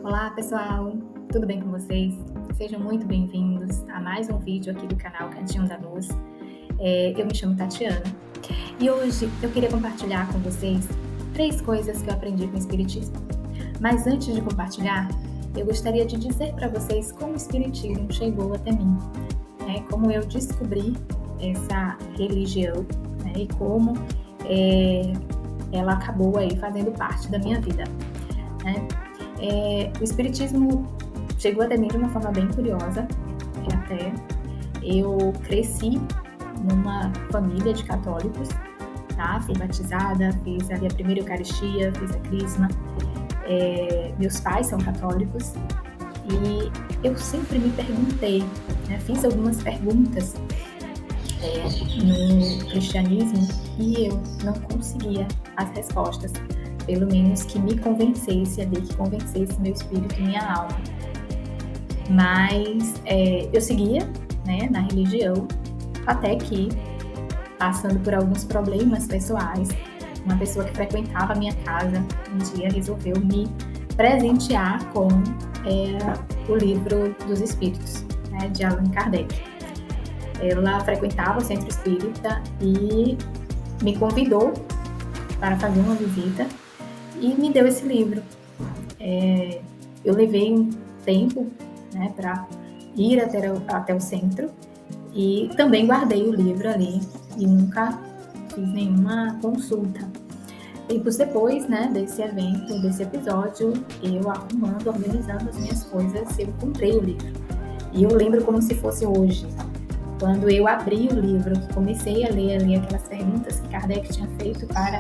Olá pessoal, tudo bem com vocês? Sejam muito bem-vindos a mais um vídeo aqui do canal Cantinho da Luz. Eu me chamo Tatiana e hoje eu queria compartilhar com vocês 3 coisas que eu aprendi com o Espiritismo. Mas antes de compartilhar, eu gostaria de dizer para vocês como o Espiritismo chegou até mim, como eu descobri essa religião, e como ela acabou aí fazendo parte da minha vida. O Espiritismo chegou até mim de uma forma bem curiosa. Até eu cresci numa família de católicos, tá? Fui batizada, fiz ali a primeira Eucaristia, fiz a Crisma. Meus pais são católicos e eu sempre me perguntei, fiz algumas perguntas no cristianismo e eu não conseguia as respostas, pelo menos que me convencesse ali, que convencesse meu espírito e minha alma. Mas eu seguia, na religião, até que, passando por alguns problemas pessoais, uma pessoa que frequentava a minha casa um dia resolveu me presentear com o Livro dos Espíritos, de Allan Kardec. Ela frequentava o Centro Espírita e me convidou para fazer uma visita e me deu esse livro. Eu levei um tempo para ir até o centro e também guardei o livro ali e nunca fiz nenhuma consulta. Tempos depois, desse evento, desse episódio, eu arrumando, organizando as minhas coisas, eu comprei o livro. E eu lembro como se fosse hoje, quando eu abri o livro, comecei a ler ali aquelas perguntas que Kardec tinha feito para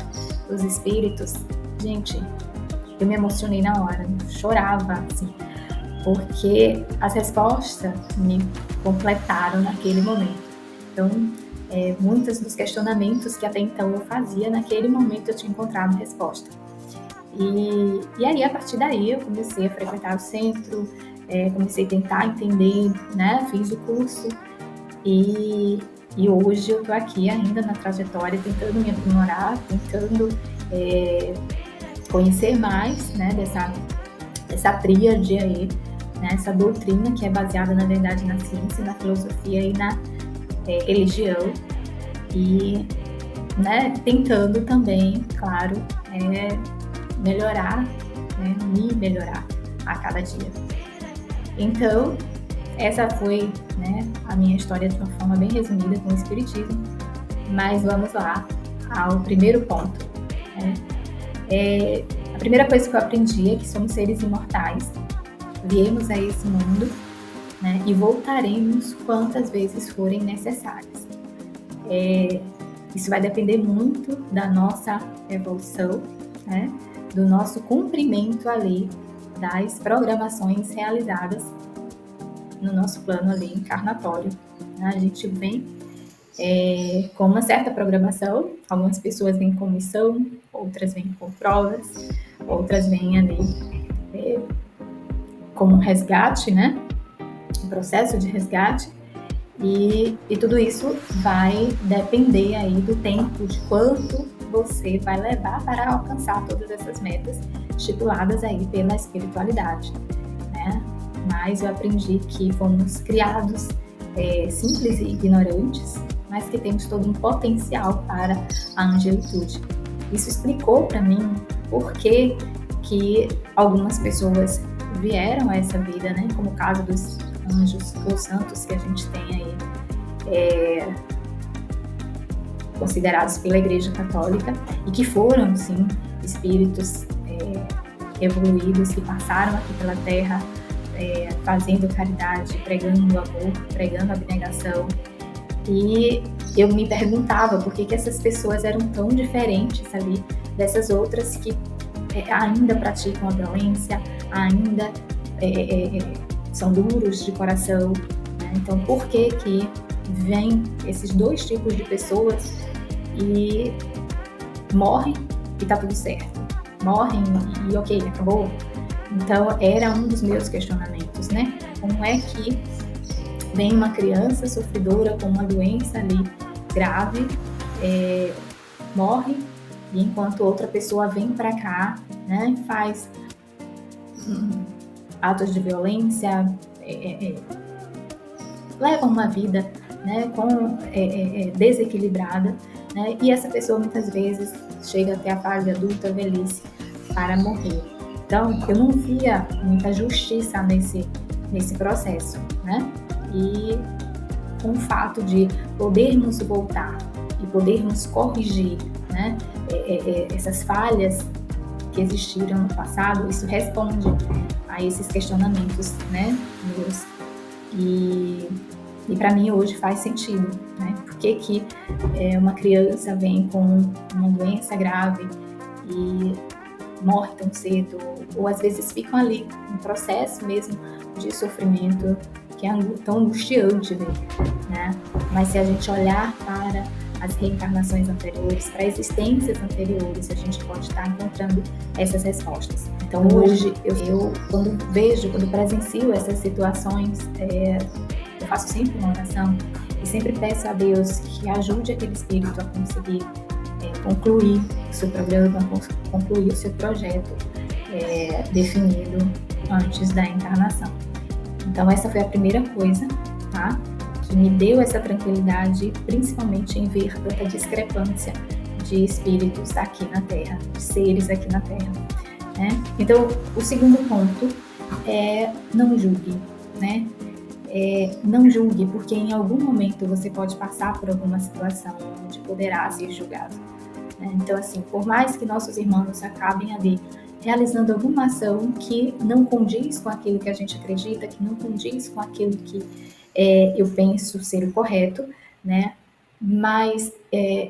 os espíritos. Gente, eu me emocionei na hora, chorava, assim, porque as respostas me completaram naquele momento. Então, muitos dos questionamentos que até então eu fazia, naquele momento eu tinha encontrado resposta. E aí, a partir daí, eu comecei a frequentar o centro, comecei a tentar entender, fiz o curso, e hoje eu estou aqui ainda na trajetória, tentando me aprimorar, tentando conhecer mais, dessa tríade aí, essa doutrina que é baseada, na verdade, na ciência, na filosofia e na religião, e tentando também, claro, melhorar, me melhorar a cada dia. Então, essa foi a minha história de uma forma bem resumida com o Espiritismo, mas vamos lá ao primeiro ponto. A primeira coisa que eu aprendi é que somos seres imortais, viemos a esse mundo e voltaremos quantas vezes forem necessárias. Isso vai depender muito da nossa evolução, do nosso cumprimento ali das programações realizadas no nosso plano ali encarnatório. A gente vem com uma certa programação, algumas pessoas vêm com missão, outras vêm com provas, outras vêm ali como um resgate, um processo de resgate, e tudo isso vai depender aí do tempo, de quanto você vai levar para alcançar todas essas metas estipuladas aí pela espiritualidade, Mas eu aprendi que fomos criados simples e ignorantes, mas que temos todo um potencial para a angelitude. Isso explicou para mim por que algumas pessoas vieram a essa vida, como o caso dos anjos ou santos que a gente tem aí, considerados pela Igreja Católica, e que foram, sim, espíritos evoluídos que passaram aqui pela Terra, fazendo caridade, pregando amor, pregando abnegação. E eu me perguntava por que essas pessoas eram tão diferentes ali dessas outras que ainda praticam a violência, ainda são duros de coração. Então, por que vêm esses dois tipos de pessoas e morrem e tá tudo certo? Morrem e ok, acabou? Então, era um dos meus questionamentos, Como é que vem uma criança sofredora com uma doença ali grave, morre, e enquanto outra pessoa vem para cá, faz atos de violência, levam uma vida, né, desequilibrada, né, e essa pessoa muitas vezes chega até a fase adulta, velhice, para morrer. Então, eu não via muita justiça nesse processo, né? E com o fato de podermos voltar e podermos corrigir, né, essas falhas que existiram no passado, isso responde a esses questionamentos, né, meus. E para mim hoje faz sentido, né? Por que uma criança vem com uma doença grave e morre tão cedo, ou às vezes ficam ali em processo mesmo de sofrimento que é tão angustiante ver, né? Mas se a gente olhar para as reencarnações anteriores, para existências anteriores, a gente pode estar encontrando essas respostas. Então hoje eu quando presencio essas situações, eu faço sempre uma oração e sempre peço a Deus que ajude aquele espírito a conseguir concluir o seu programa, concluir o seu projeto definido antes da encarnação. Então essa foi a primeira coisa, tá? Que me deu essa tranquilidade, principalmente em ver tanta discrepância de espíritos aqui na Terra, de seres aqui na Terra, né? Então o segundo ponto é não julgue, né? Não julgue, porque em algum momento você pode passar por alguma situação onde poderá ser julgado, né? Então, assim, por mais que nossos irmãos acabem ali realizando alguma ação que não condiz com aquilo que a gente acredita, que não condiz com aquilo que eu penso ser o correto, né? Mas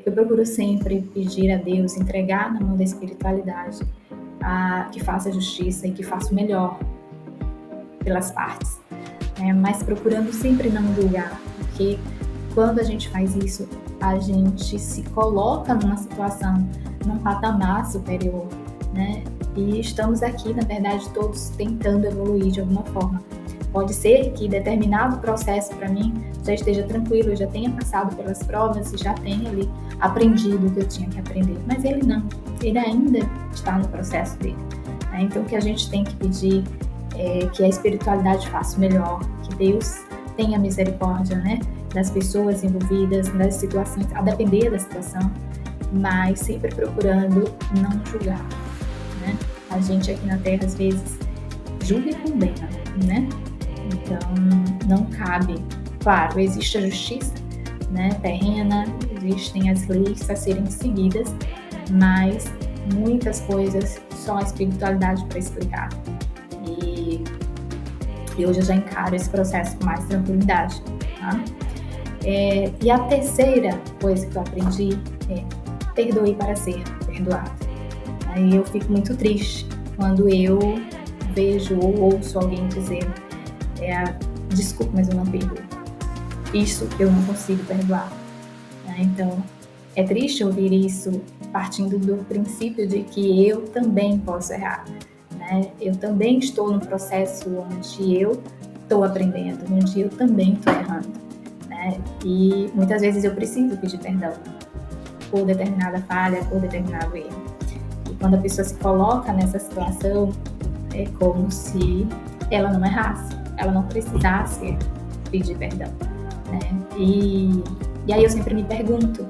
eu procuro sempre pedir a Deus, entregar na mão da espiritualidade, que faça justiça e que faça o melhor pelas partes. Mas procurando sempre não julgar, porque quando a gente faz isso, a gente se coloca numa situação, num patamar superior, né? E estamos aqui, na verdade, todos tentando evoluir de alguma forma. Pode ser que determinado processo para mim já esteja tranquilo, eu já tenha passado pelas provas e já tenha ali aprendido o que eu tinha que aprender, mas ele não, ele ainda está no processo dele, né? Então o que a gente tem que pedir que a espiritualidade faça o melhor, que Deus tenha misericórdia, né, das pessoas envolvidas, das situações, a depender da situação, mas sempre procurando não julgar, né? A gente aqui na Terra, às vezes, julga e condena, né? Então, não cabe. Claro, existe a justiça, né, terrena, existem as leis a serem seguidas, mas muitas coisas só a espiritualidade para explicar. E hoje eu já encaro esse processo com mais tranquilidade, tá? E a terceira coisa que eu aprendi é perdoe para ser perdoado. Aí eu fico muito triste quando eu vejo ou ouço alguém dizendo desculpa, mas eu não perdoo. Isso eu não consigo perdoar, né? Então, é triste ouvir isso partindo do princípio de que eu também posso errar, né? Eu também estou num processo onde eu estou aprendendo, onde eu também estou errando, né? E muitas vezes eu preciso pedir perdão por determinada falha, por determinado erro. E quando a pessoa se coloca nessa situação, é como se ela não errasse, ela não precisasse pedir perdão, né? E aí eu sempre me pergunto,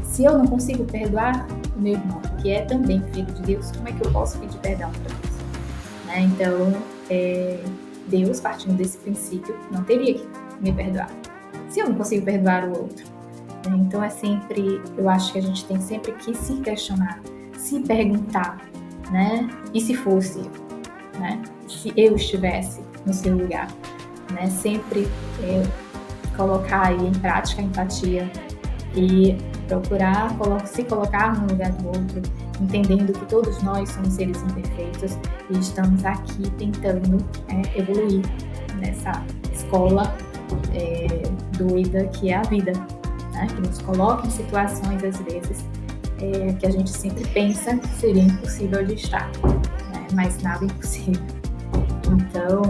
se eu não consigo perdoar o meu irmão, que é também filho de Deus, como é que eu posso pedir perdão para Deus? Né? Então, Deus, partindo desse princípio, não teria que me perdoar, se eu não consigo perdoar o outro. Né? Então, eu acho que a gente tem sempre que se questionar, se perguntar, né? E se fosse eu, né? Se eu estivesse no seu lugar, né? Sempre colocar aí em prática a empatia e procurar se colocar no lugar do outro, entendendo que todos nós somos seres imperfeitos e estamos aqui tentando evoluir nessa escola doida que é a vida, né? Que nos coloca em situações, às vezes, que a gente sempre pensa que seria impossível de estar, né? Mas nada é impossível. Então,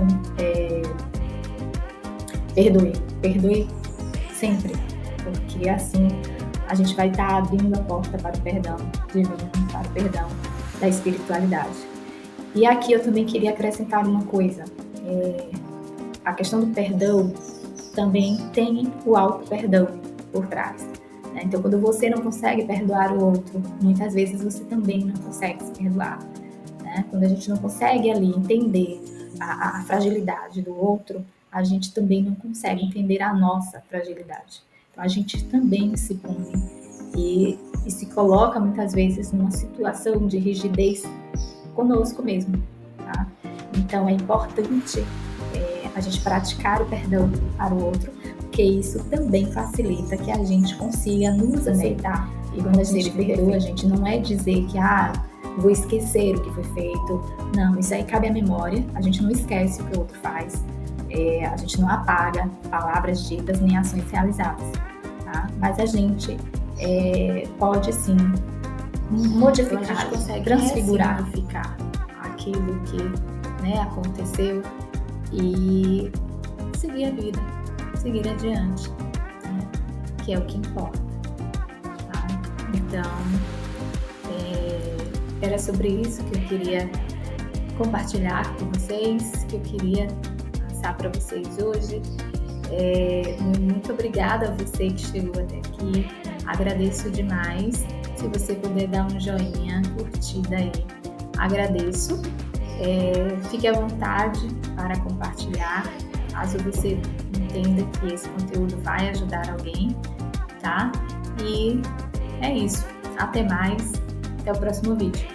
perdoe sempre, porque assim a gente vai estar abrindo a porta para o perdão divino, para o perdão da espiritualidade. E aqui eu também queria acrescentar uma coisa. A questão do perdão também tem o auto-perdão por trás. Né? Então, quando você não consegue perdoar o outro, muitas vezes você também não consegue se perdoar. Né? Quando a gente não consegue ali entender a fragilidade do outro, a gente também não consegue entender a nossa fragilidade. Então, a gente também se pune e se coloca muitas vezes numa situação de rigidez conosco mesmo. Tá? Então, é importante a gente praticar o perdão para o outro, porque isso também facilita que a gente consiga nos aceitar. E quando a gente perdoa, a gente não é dizer que vou esquecer o que foi feito. Não, isso aí cabe à memória. A gente não esquece o que o outro faz. A gente não apaga palavras ditas nem ações realizadas. Tá? Mas a gente pode sim modificar, então a gente consegue transfigurar aquilo que aconteceu e seguir a vida, seguir adiante, né? Que é o que importa. Tá? Então, era sobre isso que eu queria compartilhar com vocês, que eu queria passar para vocês hoje. Muito obrigada a você que chegou até aqui, agradeço demais. Se você puder dar um joinha, curtida aí, agradeço. Fique à vontade para compartilhar, caso você entenda que esse conteúdo vai ajudar alguém, tá? E é isso. Até mais. Até o próximo vídeo.